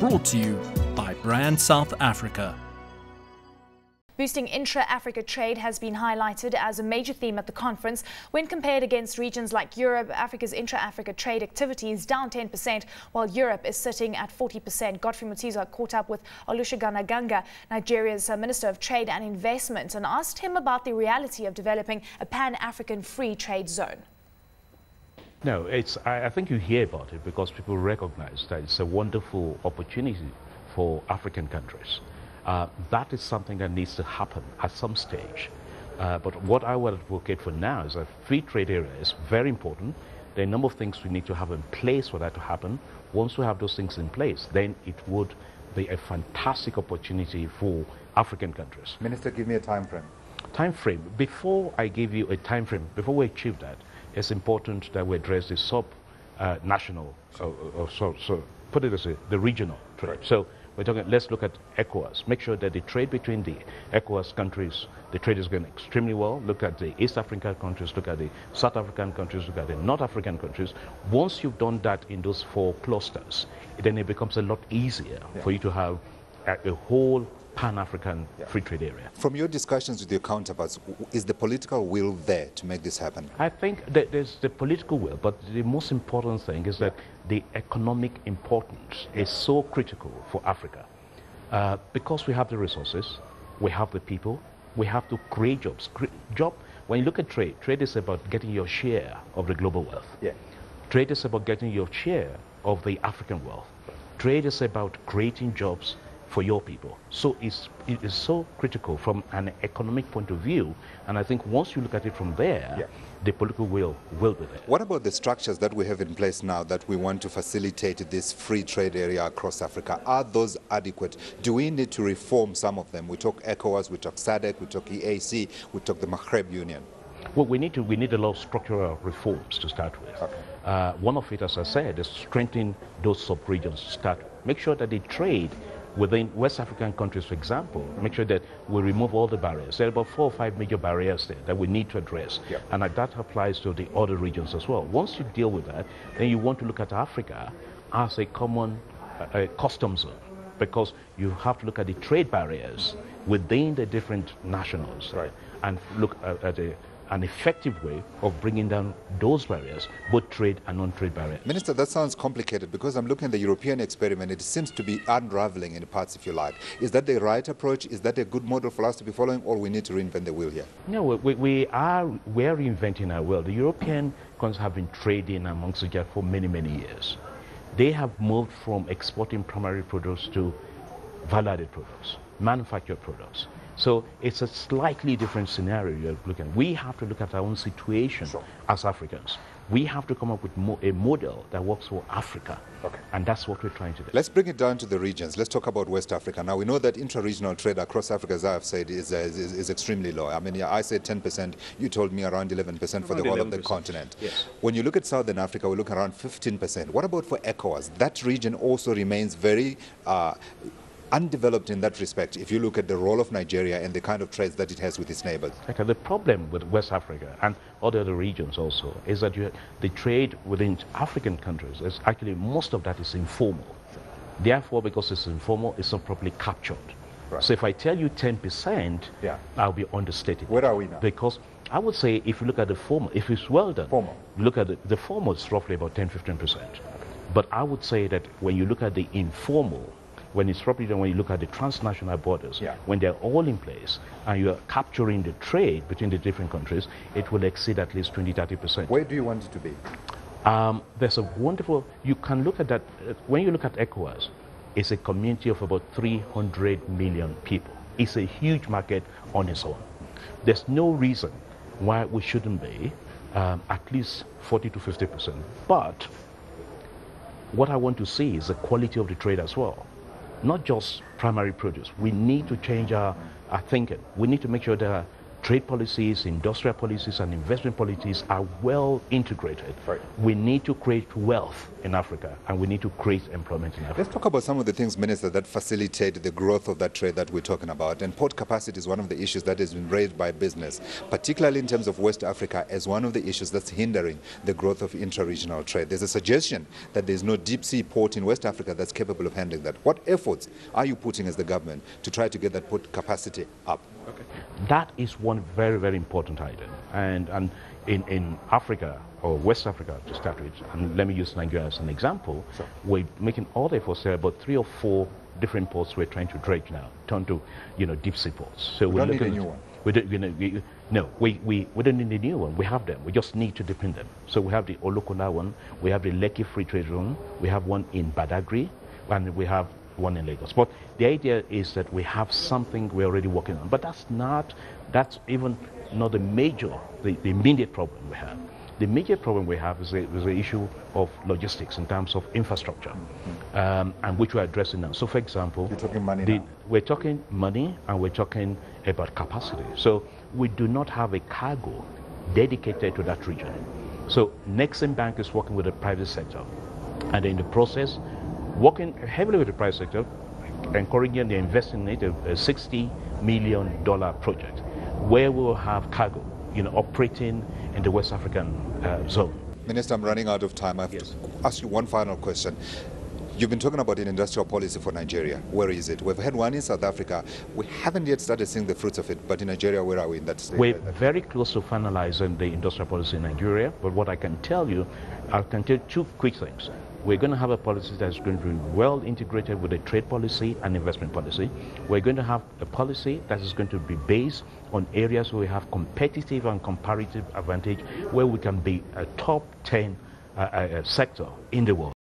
Brought to you by Brand South Africa. Boosting intra-Africa trade has been highlighted as a major theme at the conference. When compared against regions like Europe, Africa's intra-Africa trade activity is down 10%, while Europe is sitting at 40%. Godfrey Mutizwa caught up with Olusegun Aganga, Nigeria's Minister of Trade and Investment, and asked him about the reality of developing a pan-African free trade zone. No, I think you hear about it because people recognize that it's a wonderful opportunity for African countries. That is something that needs to happen at some stage. But what I would advocate for now is a free trade area is very important. There are a number of things we need to have in place for that to happen. Once we have those things in place, then it would be a fantastic opportunity for African countries. Minister, give me a time frame. Time frame. Before I give you a time frame, before we achieve that, it's important that we address the sub-national, so put it as the regional trade. Right. So we're talking, let's look at ECOWAS. Make sure that the trade between the ECOWAS countries, the trade is going extremely well. Look at the East African countries, look at the South African countries, look at the North African countries. Once you've done that in those 4 clusters, then it becomes a lot easier for you to have a whole Pan-African free trade area. From your discussions with your counterparts, is the political will there to make this happen? I think that there's the political will, but the most important thing is that the economic importance is so critical for Africa. Because we have the resources, we have the people, we have to create jobs. When you look at trade, trade is about getting your share of the global wealth. Trade is about getting your share of the African wealth. Trade is about creating jobs for your people. So it is so critical from an economic point of view, and I think once you look at it from there, the political will be there. What about the structures that we have in place now that we want to facilitate this free trade area across Africa? Are those adequate? Do we need to reform some of them? We talk ECOWAS, we talk SADC, we talk EAC, we talk the Maghreb Union. Well, we need a lot of structural reforms to start with. Okay. One of it, as I said, is strengthening those sub-regions to start with. Make sure that they trade within West African countries, for example, make sure that we remove all the barriers. There are about 4 or 5 major barriers there that we need to address. And that applies to the other regions as well. Once you deal with that, then you want to look at Africa as a common customs zone, because you have to look at the trade barriers within the different nationals and look at an effective way of bringing down those barriers, both trade and non-trade barriers. Minister, that sounds complicated because I'm looking at the European experiment. It seems to be unraveling in parts, if you like. Is that the right approach? Is that a good model for us to be following, or we need to reinvent the wheel here? No, we are reinventing our wheel. The European countries have been trading amongst each other for many, many years. They have moved from exporting primary products to value-added products, manufactured products. So it's a slightly different scenario you're looking at. We have to look at our own situation as Africans. We have to come up with a model that works for Africa. And that's what we're trying to do. Let's bring it down to the regions. Let's talk about West Africa. Now, we know that intra-regional trade across Africa, as I've said, is extremely low. I mean, I said 10%. You told me around 11% for the whole of the continent. When you look at Southern Africa, we look around 15%. What about for ECOWAS? That region also remains very undeveloped in that respect, if you look at the role of Nigeria and the kind of trades that it has with its neighbors. Okay, the problem with West Africa and other regions also is that the trade within African countries is actually, most of that is informal. Therefore, because it's informal, it's not properly captured. So if I tell you 10%, I'll be understated. Where are we now? Because I would say if you look at the formal, if it's well done, look at the formal, it's roughly about 10-15%. But I would say that when you look at the informal, when it's properly done, when you look at the transnational borders, when they're all in place and you're capturing the trade between the different countries, it will exceed at least 20-30%. Where do you want it to be? There's a wonderful, you can look at that, when you look at ECOWAS, it's a community of about 300 million people. It's a huge market on its own. There's no reason why we shouldn't be at least 40-50%. But what I want to see is the quality of the trade as well. Not just primary produce. We need to change our thinking. We need to make sure that trade policies, industrial policies, and investment policies are well integrated. Right. We need to create wealth in Africa, and we need to create employment in Africa. Let's talk about some of the things, Minister, that facilitate the growth of that trade that we're talking about. And port capacity is one of the issues that has been raised by business, particularly in terms of West Africa, as one of the issues that's hindering the growth of intra-regional trade. There's a suggestion that there's no deep sea port in West Africa that's capable of handling that. What efforts are you putting as the government to try to get that port capacity up? Okay. That is one very, very important item. And in Africa, or West Africa to start with, and let me use Nigeria as an example, Sure. We're making all the efforts there, about 3 or 4 different ports we're trying to dredge now, turn to, deep sea ports. So we don't need a new one. We don't, we don't need a new one. We have them. We just need to deepen them. So we have the Olusegun one, we have the Lekki Free Trade Zone, we have one in Badagry, and we have one in Lagos. But the idea is that we have something we're already working on. But that's even not the immediate problem we have. The immediate problem we have is the issue of logistics in terms of infrastructure, and which we're addressing now. So, for example, you're talking money now. We're talking money, and we're talking about capacity. So we do not have a cargo dedicated to that region. So Nexim Bank is working with the private sector, and in the process, working heavily with the private sector, encouraging the investing in a $60 million project where we will have cargo, operating in the West African zone. Minister, I'm running out of time. I have to ask you one final question. You've been talking about an industrial policy for Nigeria. Where is it? We've had one in South Africa. We haven't yet started seeing the fruits of it. But in Nigeria, where are we in that stage? We're very close to finalizing the industrial policy in Nigeria. But what I can tell you, I can tell 2 quick things. We're going to have a policy that's going to be well integrated with a trade policy and investment policy. We're going to have a policy that is going to be based on areas where we have competitive and comparative advantage, where we can be a top 10 sector in the world.